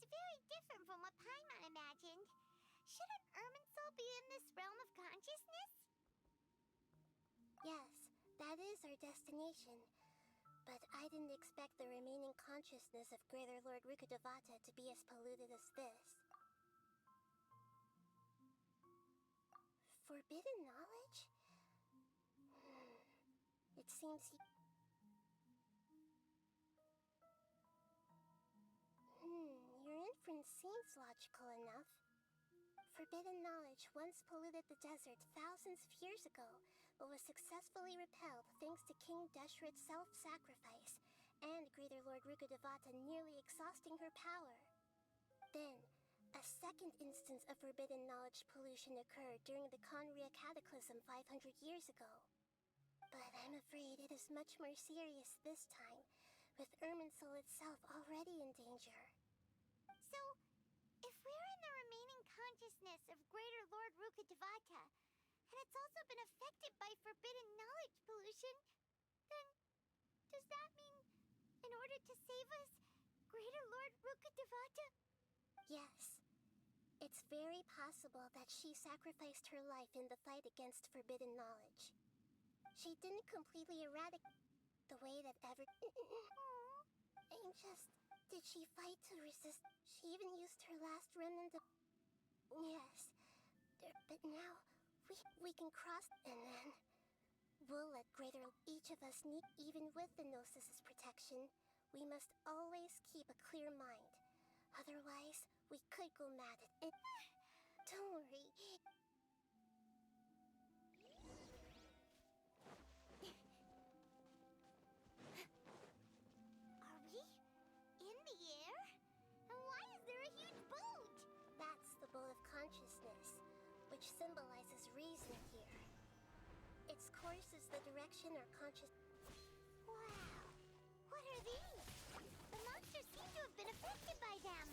seems very different from what Paimon imagined. Shouldn't Irminsul be in this realm of consciousness? Yes, that is our destination. But I didn't expect the remaining consciousness of Greater Lord Rukkhadevata to be as polluted as this. Forbidden knowledge? It seems he... Your inference seems logical enough. Forbidden knowledge once polluted the desert thousands of years ago, but was successfully repelled thanks to King Deshret's self-sacrifice and Greater Lord Rukkhadevata nearly exhausting her power. Then, a second instance of forbidden knowledge pollution occurred during the Conria Cataclysm 500 years ago. But I'm afraid it is much more serious this time, with Irminsul itself already in danger. So, if we're in the remaining consciousness of Greater Lord Rukkhadevata, and it's also been affected by forbidden knowledge pollution, then does that mean, in order to save us, Greater Lord Rukkhadevata? Yes. It's very possible that she sacrificed her life in the fight against forbidden knowledge. She didn't completely eradicate the way that ever... I'm just... Did she fight to resist? She even used her last remnant of... Yes. But now, we can cross, and then... We'll let each of us need, even with the Gnosis's protection. We must always keep a clear mind. Otherwise, we could go mad at it. Don't worry. Are we in the air? And why is there a huge boat? That's the boat of consciousness, which symbolizes reason here. Its course is the direction our conscious... Wow. What are these? The monsters seem to have been affected by them.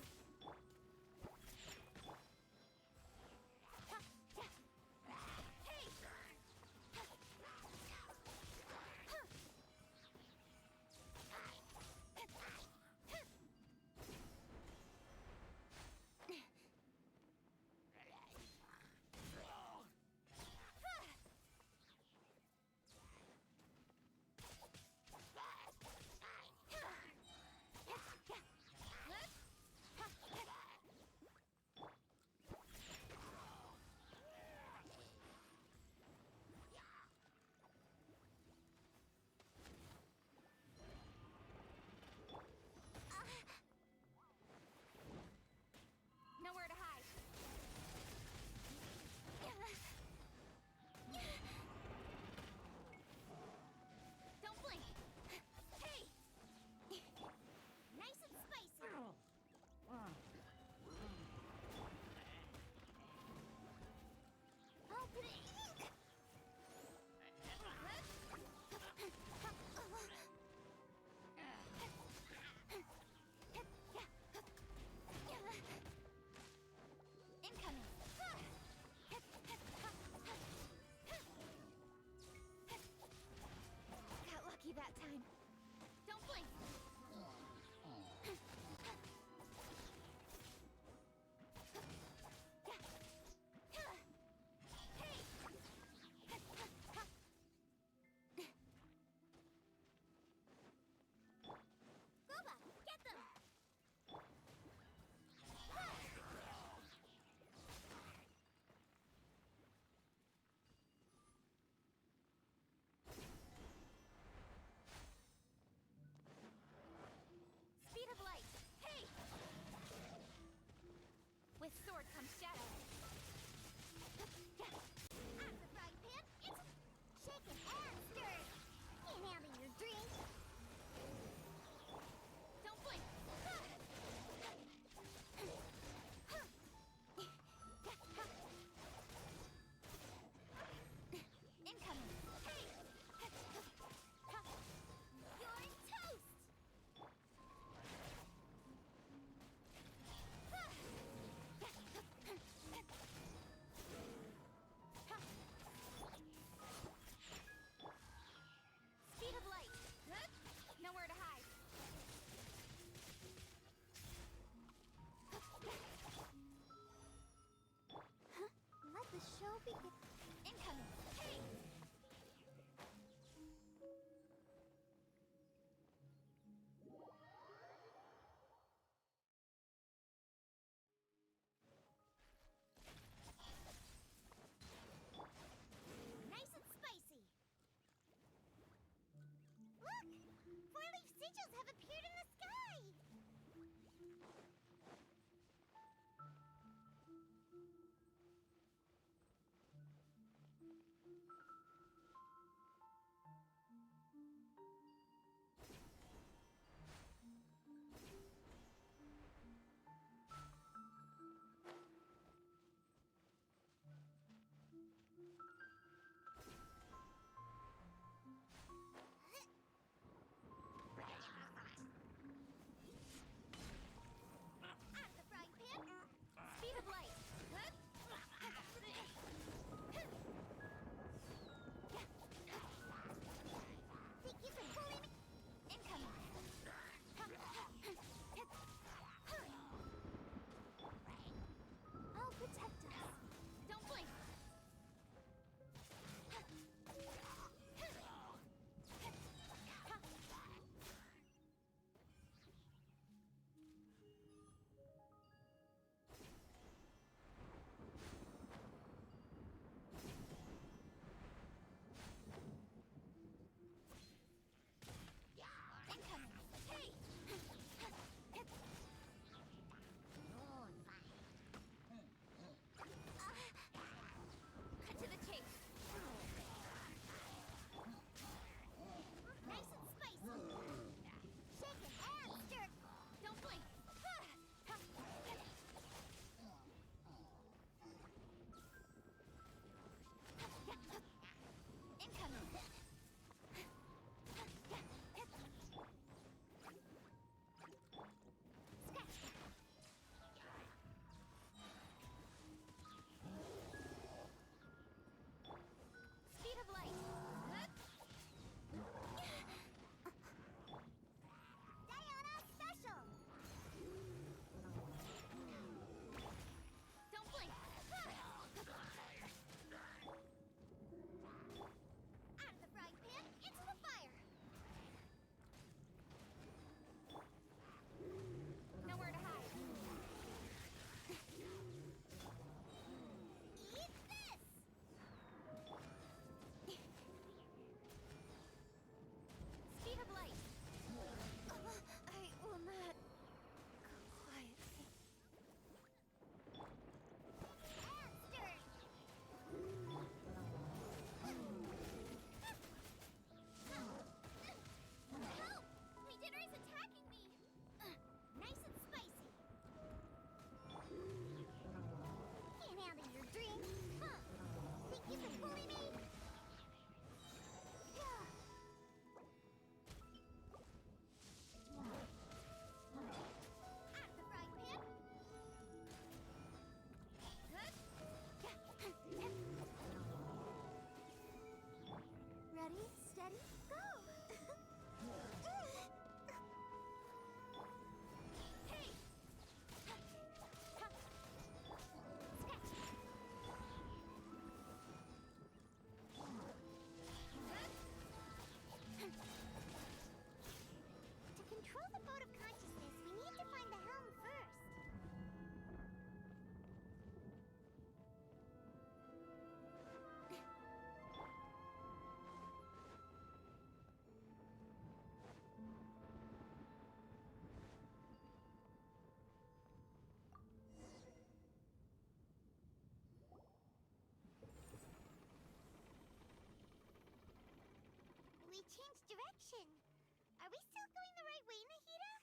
Are we still going the right way, Nahida?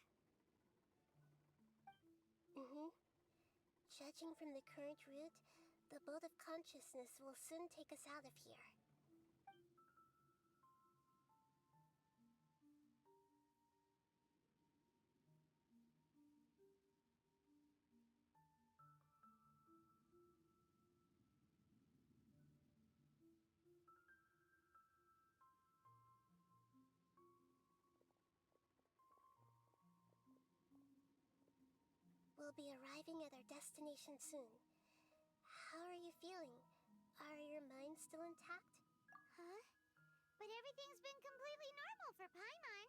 Mm-hmm. Judging from the current route, the boat of consciousness will soon take us out of here. We'll be arriving at our destination soon. How are you feeling? Are your minds still intact? Huh? But everything's been completely normal for Paimon.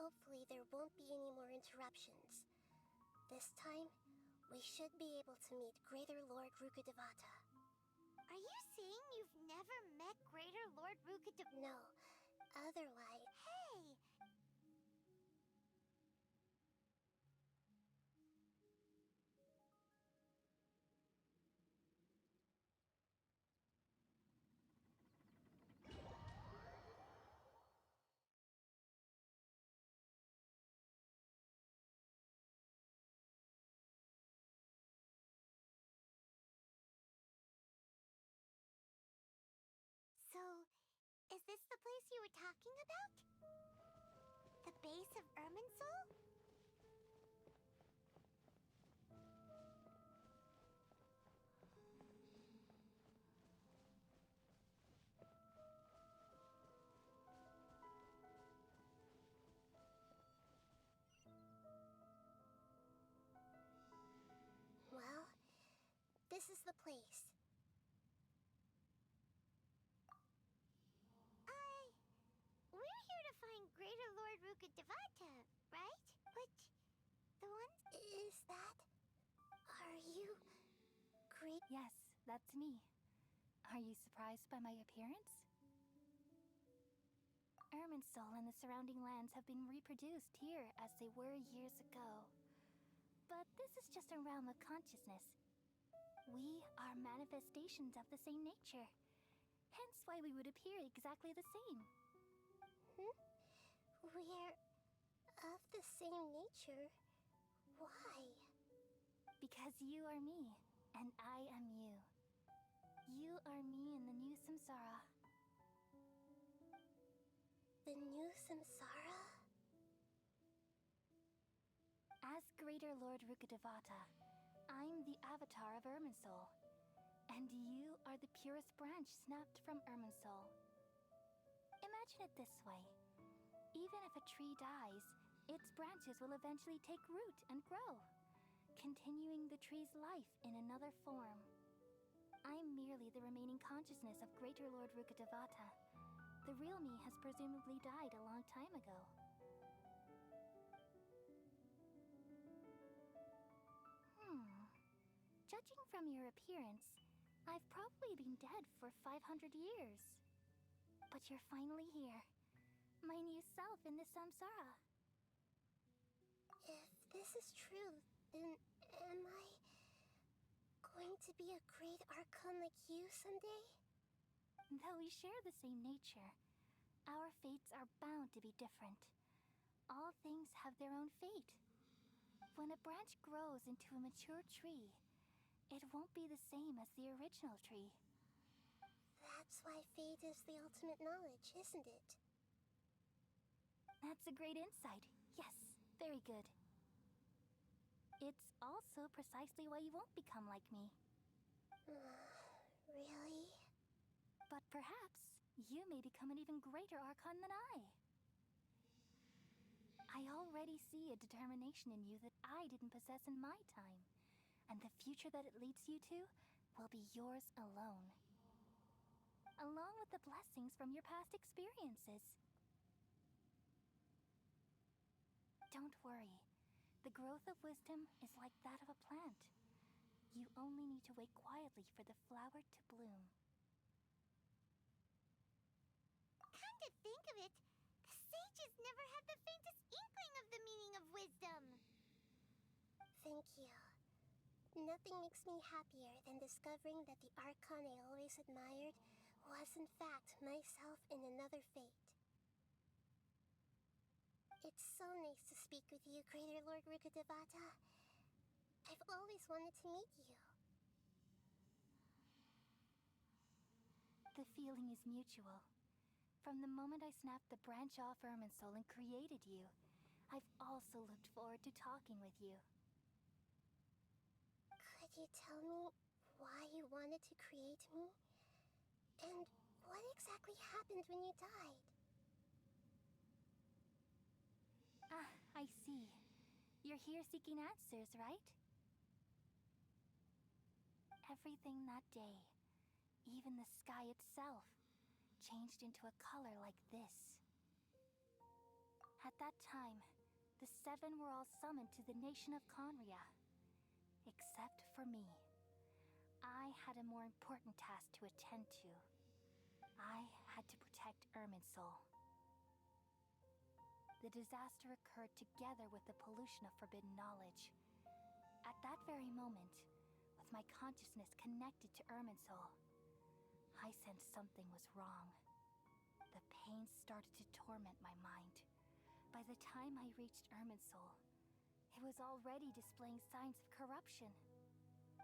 Hopefully there won't be any more interruptions. This time, we should be able to meet Greater Lord Rukkhadevata. Are you saying you've never met Greater Lord Rukkhadevata? No, otherwise... Hey! So, is this the place you were talking about? The base of Irminsul? Well, this is the place. We're here to find Greater Lord Rukkhadevata, right? But the ones... Is that... Are you... Great... Yes, that's me. Are you surprised by my appearance? Irminsul and the surrounding lands have been reproduced here as they were years ago. But this is just a realm of consciousness. We are manifestations of the same nature. Hence why we would appear exactly the same. We're... of the same nature? Why? Because you are me, and I am you. You are me in the new samsara. The new samsara? As Greater Lord Rukkhadevata, I'm the avatar of Irminsul. And you are the purest branch snapped from Irminsul. Imagine it this way. Even if a tree dies, its branches will eventually take root and grow, continuing the tree's life in another form. I'm merely the remaining consciousness of Greater Lord Rukkhadevata. The real me has presumably died a long time ago. Judging from your appearance, I've probably been dead for 500 years. But you're finally here. My new self in the samsara. If this is true, then am I... going to be a great archon like you someday? Though we share the same nature, our fates are bound to be different. All things have their own fate. When a branch grows into a mature tree, it won't be the same as the original tree. That's why fate is the ultimate knowledge, isn't it? That's a great insight. Yes, very good. It's also precisely why you won't become like me. Really? But perhaps you may become an even greater archon than I. I already see a determination in you that I didn't possess in my time, and the future that it leads you to will be yours alone. Along with the blessings from your past experiences. Don't worry. The growth of wisdom is like that of a plant. You only need to wait quietly for the flower to bloom. Come to think of it, the sages never had the faintest inkling of the meaning of wisdom. Thank you. Nothing makes me happier than discovering that the archon I always admired was in fact myself in another fate. It's so nice to speak with you, Greater Lord Rukadevata. I've always wanted to meet you. The feeling is mutual. From the moment I snapped the branch off Irminsul and created you, I've also looked forward to talking with you. Could you tell me why you wanted to create me? And what exactly happened when you died? Ah, I see. You're here seeking answers, right? Everything that day, even the sky itself, changed into a color like this. At that time, the seven were all summoned to the nation of Conria. Except for me. I had a more important task to attend to. I had to protect Irminsul. The disaster occurred together with the pollution of forbidden knowledge. At that very moment, with my consciousness connected to Irminsul, I sensed something was wrong. The pain started to torment my mind. By the time I reached Irminsul, it was already displaying signs of corruption.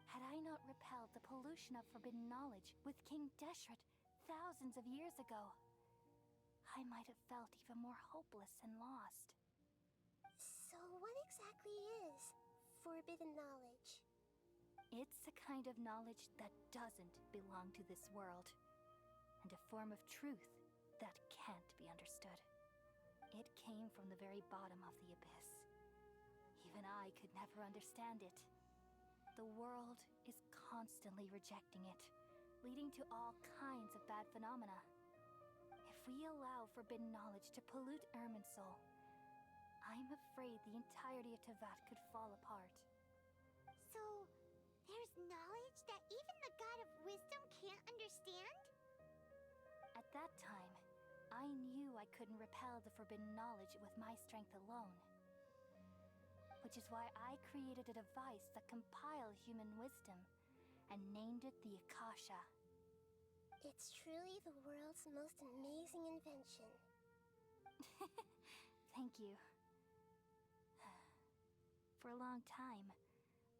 Had I not repelled the pollution of forbidden knowledge with King Deshret thousands of years ago, I might have felt even more hopeless and lost. So what exactly is forbidden knowledge? It's a kind of knowledge that doesn't belong to this world, and a form of truth that can't be understood. It came from the very bottom of the abyss. Even I could never understand it. The world is constantly rejecting it, leading to all kinds of bad phenomena. If we allow forbidden knowledge to pollute Irminsul, I'm afraid the entirety of Teyvat could fall apart. So, there's knowledge that even the God of Wisdom can't understand? At that time, I knew I couldn't repel the forbidden knowledge with my strength alone. Which is why I created a device that compiled human wisdom and named it the Akasha. It's truly the world's most amazing invention. Thank you. For a long time,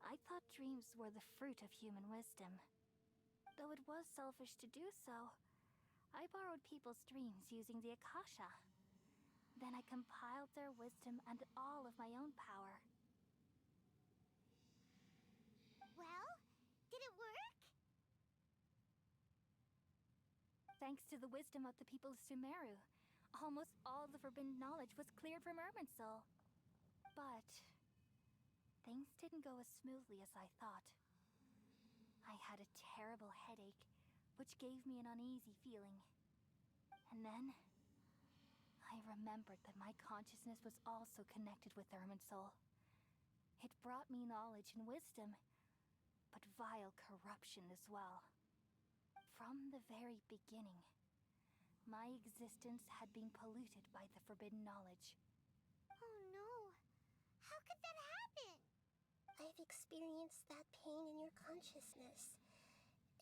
I thought dreams were the fruit of human wisdom. Though it was selfish to do so, I borrowed people's dreams using the Akasha. Then I compiled their wisdom and all of my own power. Well, did it work? Thanks to the wisdom of the people of Sumeru, almost all the forbidden knowledge was cleared from Irminsul. But things didn't go as smoothly as I thought. I had a terrible headache, which gave me an uneasy feeling. And then I remembered that my consciousness was also connected with Irminsul. It brought me knowledge and wisdom, but vile corruption as well. From the very beginning, my existence had been polluted by the forbidden knowledge. Oh no. How could that happen? I've experienced that pain in your consciousness.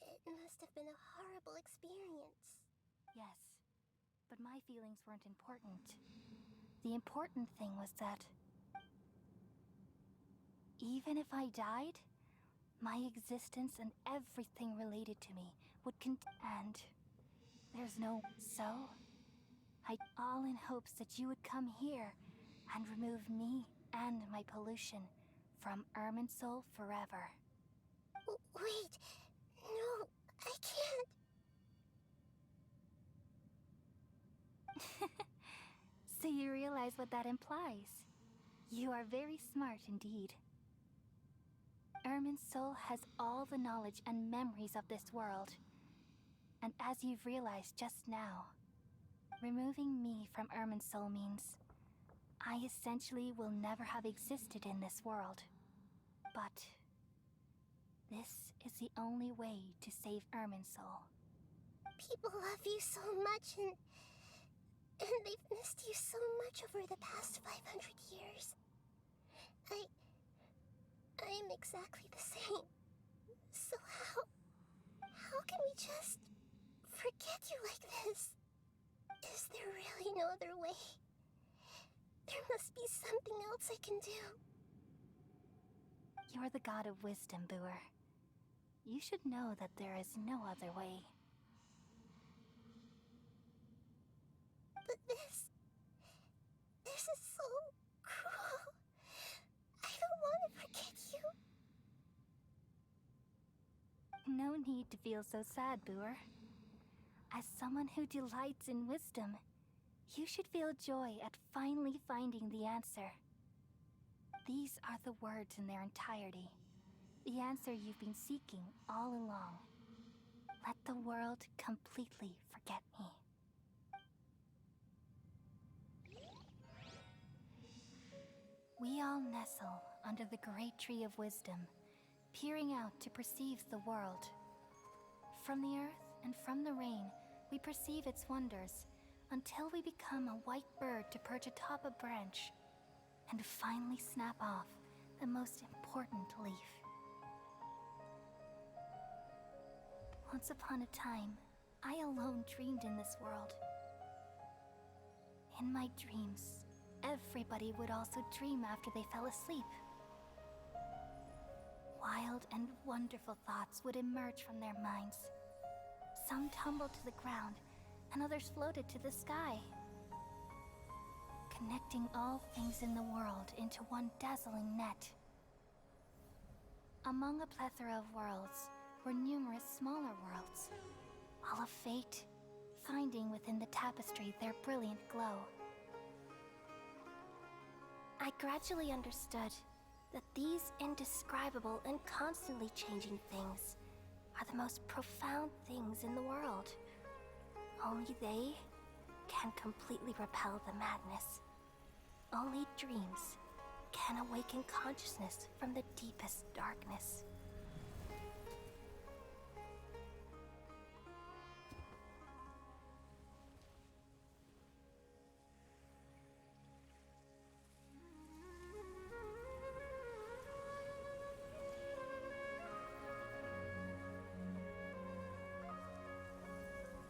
It must have been a horrible experience. Yes, but my feelings weren't important. The important thing was that even if I died, my existence and everything related to me would and there's no so. All in hopes that you would come here and remove me and my pollution from Irminsul forever. Wait, no, I can't. So you realize what that implies. You are very smart indeed. Irminsul has all the knowledge and memories of this world. And as you've realized just now, removing me from Irminsul means I essentially will never have existed in this world. But this is the only way to save Irminsul. People love you so much and they've missed you so much over the past 500 years. I'm exactly the same. So how can we just forget you like this? Is there really no other way? There must be something else I can do. You're the god of wisdom, Booer. You should know that there is no other way. But this is so cruel. I don't want to forget you. No need to feel so sad, Booer. As someone who delights in wisdom, you should feel joy at finally finding the answer. These are the words in their entirety. The answer you've been seeking all along. Let the world completely forget me. We all nestle under the great tree of wisdom, peering out to perceive the world. From the earth and from the rain, we perceive its wonders, until we become a white bird to perch atop a branch, and finally snap off the most important leaf. Once upon a time, I alone dreamed in this world. In my dreams, everybody would also dream after they fell asleep. Wild and wonderful thoughts would emerge from their minds. Some tumbled to the ground, and others floated to the sky, connecting all things in the world into one dazzling net. Among a plethora of worlds were numerous smaller worlds, all of fate, finding within the tapestry their brilliant glow. I gradually understood that these indescribable and constantly changing things are the most profound things in the world. Only they can completely repel the madness. Only dreams can awaken consciousness from the deepest darkness.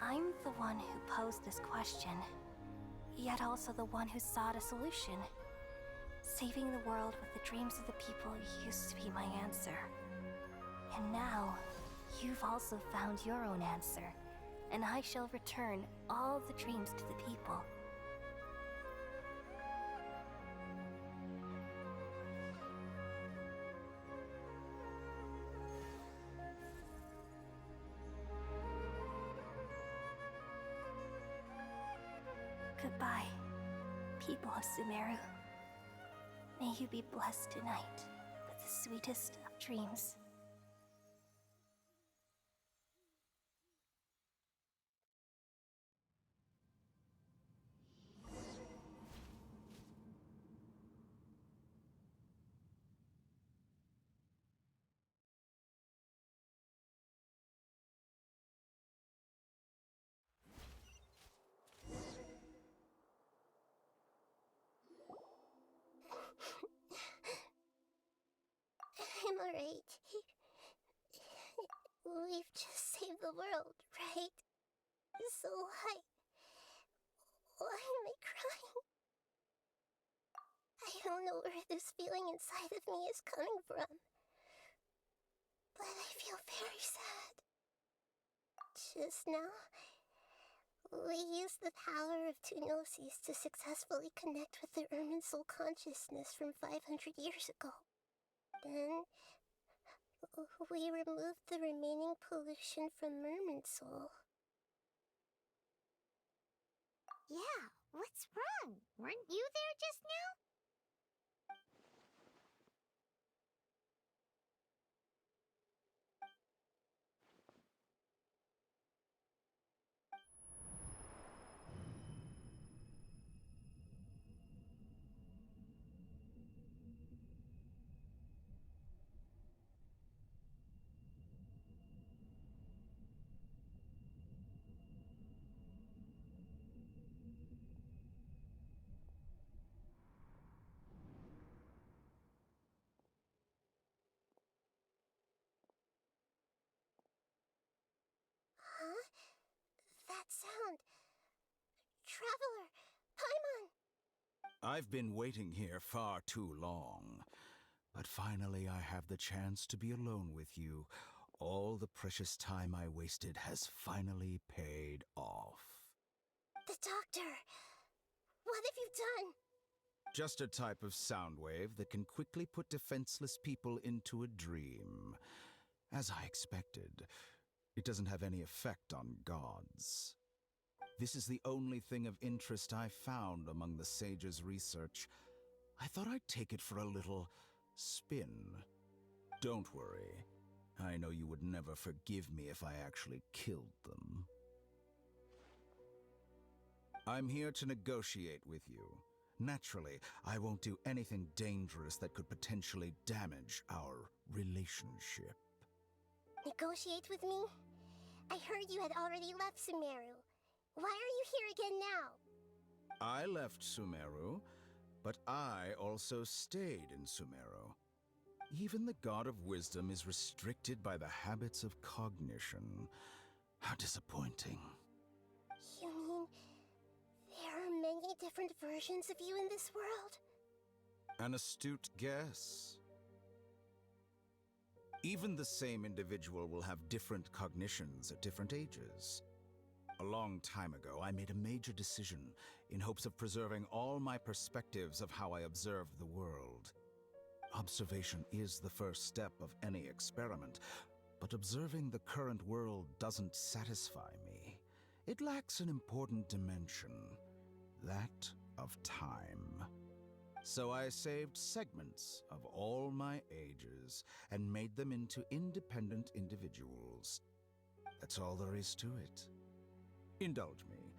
I'm the one who posed this question, yet also the one who sought a solution. Saving the world with the dreams of the people used to be my answer. And now, you've also found your own answer, and I shall return all the dreams to the people. Goodbye, people of Sumeru. May you be blessed tonight with the sweetest of dreams. I'm alright. We've just saved the world, right? So why am I crying? I don't know where this feeling inside of me is coming from, but I feel very sad. Just now, we used the power of two gnosis to successfully connect with the Irminsul consciousness from 500 years ago. Then, we removed the remaining pollution from Irminsul. Yeah, what's wrong? Weren't you there just now? Huh? That sound. Traveler! Paimon! I've been waiting here far too long. But finally I have the chance to be alone with you. All the precious time I wasted has finally paid off. The doctor! What have you done? Just a type of sound wave that can quickly put defenseless people into a dream. As I expected, it doesn't have any effect on gods. This is the only thing of interest I found among the sage's research. I thought I'd take it for a little spin. Don't worry. I know you would never forgive me if I actually killed them. I'm here to negotiate with you. Naturally, I won't do anything dangerous that could potentially damage our relationship. Negotiate with me? I heard you had already left Sumeru. Why are you here again now? I left Sumeru, but I also stayed in Sumeru. Even the God of Wisdom is restricted by the habits of cognition. How disappointing. You mean there are many different versions of you in this world? An astute guess. Even the same individual will have different cognitions at different ages. A long time ago, I made a major decision in hopes of preserving all my perspectives of how I observe the world. Observation is the first step of any experiment, but observing the current world doesn't satisfy me. It lacks an important dimension, that of time. So I saved segments of all my ages and made them into independent individuals. That's all there is to it. Indulge me.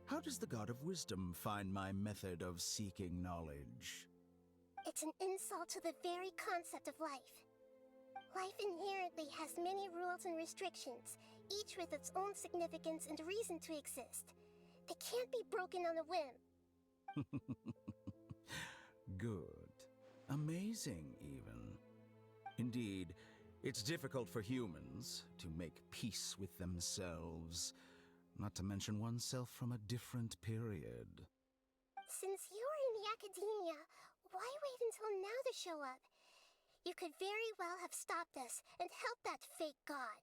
How does the God of Wisdom find my method of seeking knowledge? It's an insult to the very concept of life. Life inherently has many rules and restrictions, each with its own significance and reason to exist. They can't be broken on a whim. Good. Amazing, even. Indeed, it's difficult for humans to make peace with themselves, not to mention oneself from a different period. Since you are in the academia, why wait until now to show up? You could very well have stopped us and helped that fake god.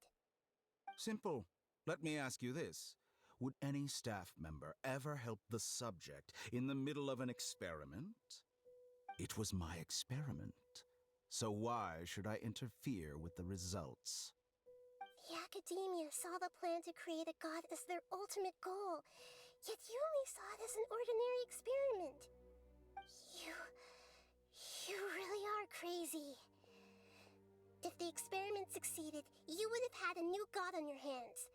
Simple. Let me ask you this. Would any staff member ever help the subject in the middle of an experiment? It was my experiment. So why should I interfere with the results? The academia saw the plan to create a god as their ultimate goal, yet you only saw it as an ordinary experiment. You really are crazy. If the experiment succeeded, you would have had a new god on your hands.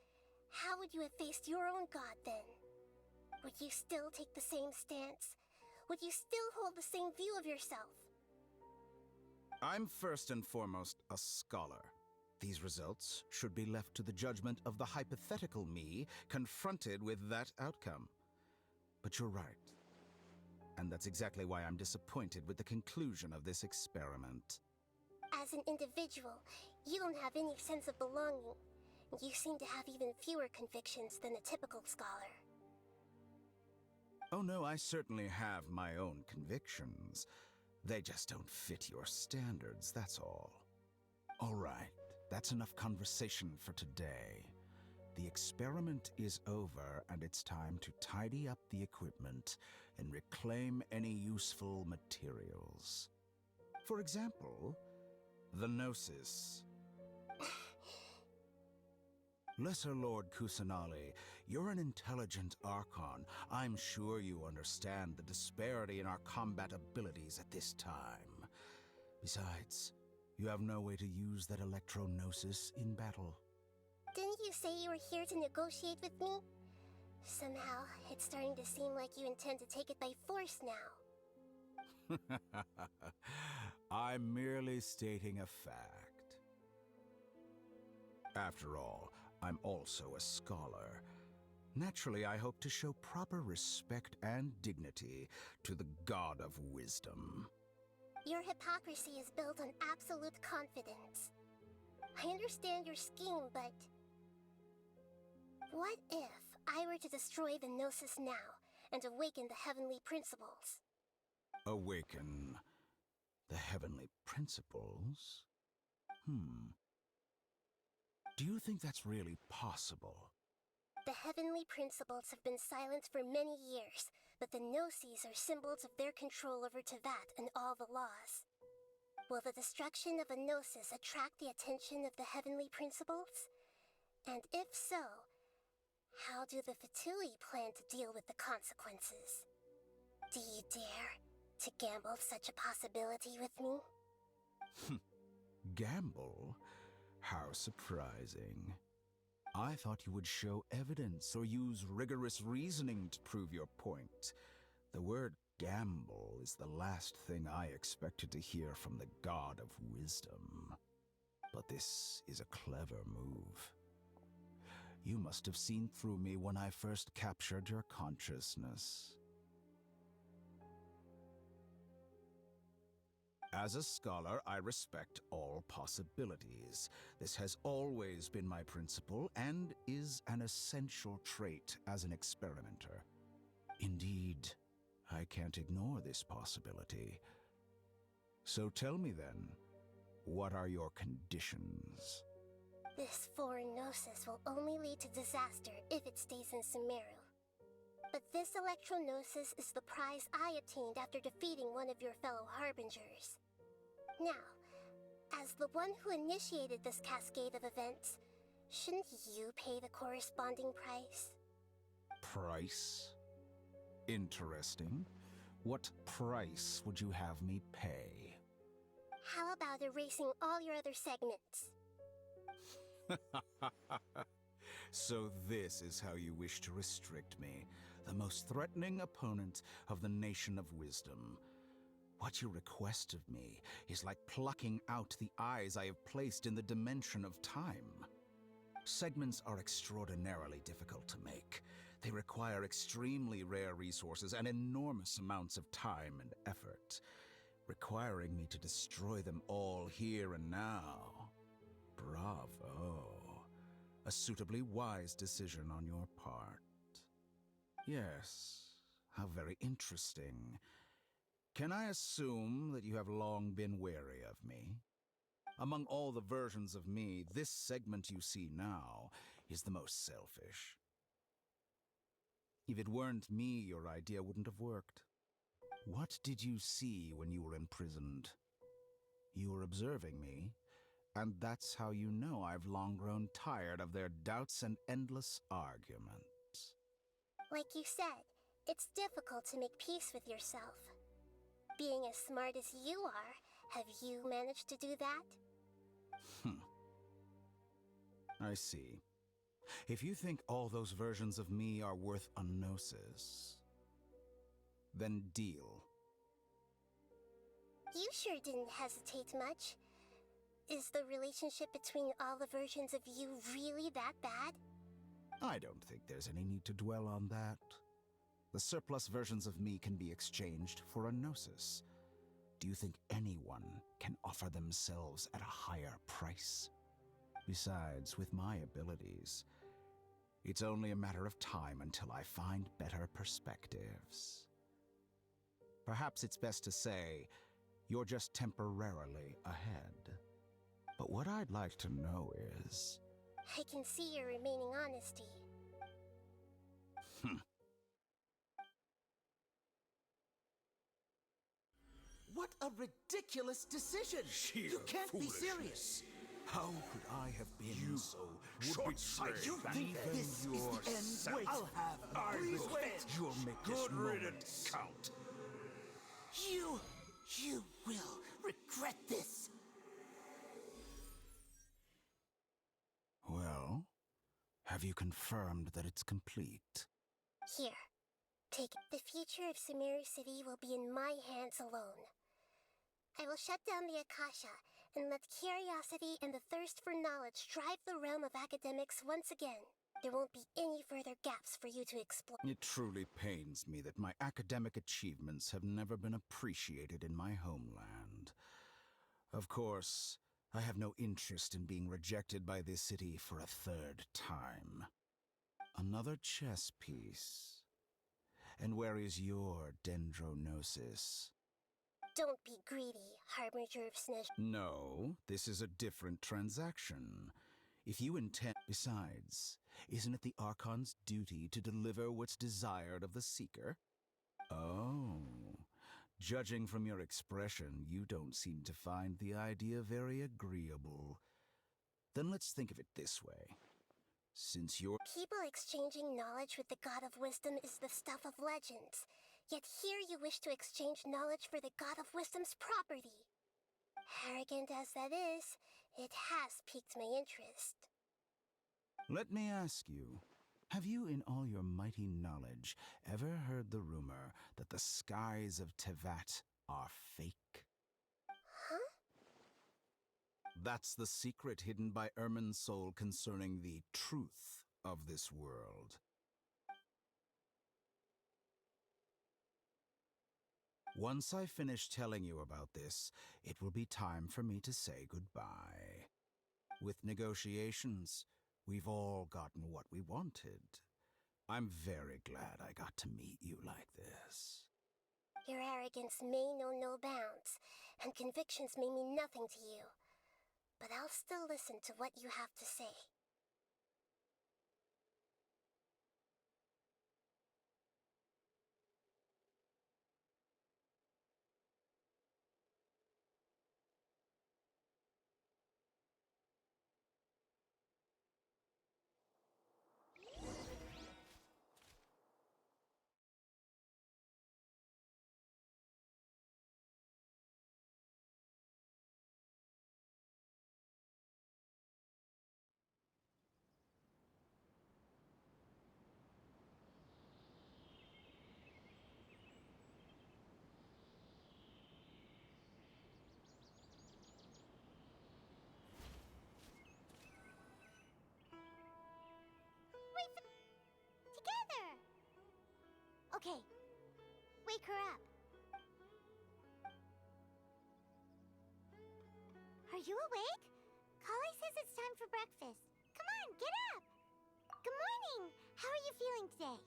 How would you have faced your own god then? Would you still take the same stance? Would you still hold the same view of yourself? I'm first and foremost a scholar. These results should be left to the judgment of the hypothetical me confronted with that outcome. But you're right. And that's exactly why I'm disappointed with the conclusion of this experiment. As an individual, you don't have any sense of belonging. You seem to have even fewer convictions than a typical scholar. Oh no, I certainly have my own convictions. They just don't fit your standards, that's all. All right, that's enough conversation for today. The experiment is over, and it's time to tidy up the equipment and reclaim any useful materials. For example, the Gnosis. Lesser Lord Kusanali, you're an intelligent Archon. I'm sure you understand the disparity in our combat abilities at this time. Besides, you have no way to use that Electro-Gnosis in battle. Didn't you say you were here to negotiate with me? Somehow, it's starting to seem like you intend to take it by force now. I'm merely stating a fact. After all, I'm also a scholar. Naturally, I hope to show proper respect and dignity to the God of Wisdom. Your hypocrisy is built on absolute confidence. I understand your scheme, but... what if I were to destroy the Gnosis now and awaken the heavenly principles? Awaken the heavenly principles? Do you think that's really possible? The heavenly principles have been silent for many years, but the Gnosis are symbols of their control over Teyvat and all the laws. Will the destruction of a Gnosis attract the attention of the heavenly principles? And if so, how do the Fatui plan to deal with the consequences? Do you dare to gamble such a possibility with me? Gamble? How surprising. I thought you would show evidence or use rigorous reasoning to prove your point. The word gamble is the last thing I expected to hear from the god of wisdom. But this is a clever move. You must have seen through me when I first captured your consciousness. As a scholar, I respect all possibilities. This has always been my principle and is an essential trait as an experimenter. Indeed, I can't ignore this possibility. So tell me then, what are your conditions? This foreign Gnosis will only lead to disaster if it stays in Sumeru. But this Electro-Gnosis is the prize I obtained after defeating one of your fellow Harbingers. Now, as the one who initiated this cascade of events, shouldn't you pay the corresponding price? Price? Interesting. What price would you have me pay? How about erasing all your other segments? So this is how you wish to restrict me, the most threatening opponent of the Nation of Wisdom. What you request of me is like plucking out the eyes I have placed in the dimension of time. Segments are extraordinarily difficult to make. They require extremely rare resources and enormous amounts of time and effort, requiring me to destroy them all here and now. Bravo. A suitably wise decision on your part. Yes, how very interesting. Can I assume that you have long been wary of me? Among all the versions of me, this segment you see now is the most selfish. If it weren't me, your idea wouldn't have worked. What did you see when you were imprisoned? You were observing me, and that's how you know I've long grown tired of their doubts and endless arguments. Like you said, it's difficult to make peace with yourself. Being as smart as you are, have you managed to do that? I see. If you think all those versions of me are worth a gnosis, then deal. You sure didn't hesitate much. Is the relationship between all the versions of you really that bad? I don't think there's any need to dwell on that. The surplus versions of me can be exchanged for a gnosis. Do you think anyone can offer themselves at a higher price? Besides, with my abilities, it's only a matter of time until I find better perspectives. Perhaps it's best to say, you're just temporarily ahead. But what I'd like to know is... I can see your remaining honesty. What a ridiculous decision! You can't be serious! How could I have been so short-sighted? You think this is the end? Wait, I'll have wait. You'll make this moment count. You will regret this! Well, have you confirmed that it's complete? Here, take it. The future of Sumeru City will be in my hands alone. I will shut down the Akasha and let curiosity and the thirst for knowledge drive the realm of academics once again. There won't be any further gaps for you to explore. It truly pains me that my academic achievements have never been appreciated in my homeland. Of course, I have no interest in being rejected by this city for a third time. Another chess piece. And where is your dendrognosis? Don't be greedy, Harbinger of Snish. No, this is a different transaction. If you intend... Besides, isn't it the Archon's duty to deliver what's desired of the Seeker? Oh. Judging from your expression, you don't seem to find the idea very agreeable. Then let's think of it this way. Since you're... People exchanging knowledge with the God of Wisdom is the stuff of legends. Yet here you wish to exchange knowledge for the God of Wisdom's property. Arrogant as that is, it has piqued my interest. Let me ask you, have you in all your mighty knowledge ever heard the rumor that the skies of Tevat are fake? Huh? That's the secret hidden by Ermin's soul concerning the truth of this world. Once I finish telling you about this, it will be time for me to say goodbye. With negotiations, we've all gotten what we wanted. I'm very glad I got to meet you like this. Your arrogance may know no bounds, and convictions may mean nothing to you. But I'll still listen to what you have to say. Together! Okay, wake her up. Are you awake? Kali says it's time for breakfast. Come on, get up! Good morning! How are you feeling today?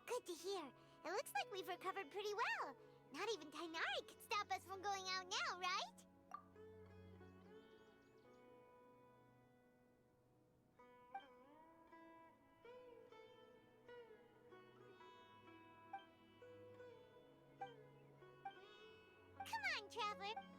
Good to hear. It looks like we've recovered pretty well. Not even Tainari could stop us from going out now, right? Come on, Traveler.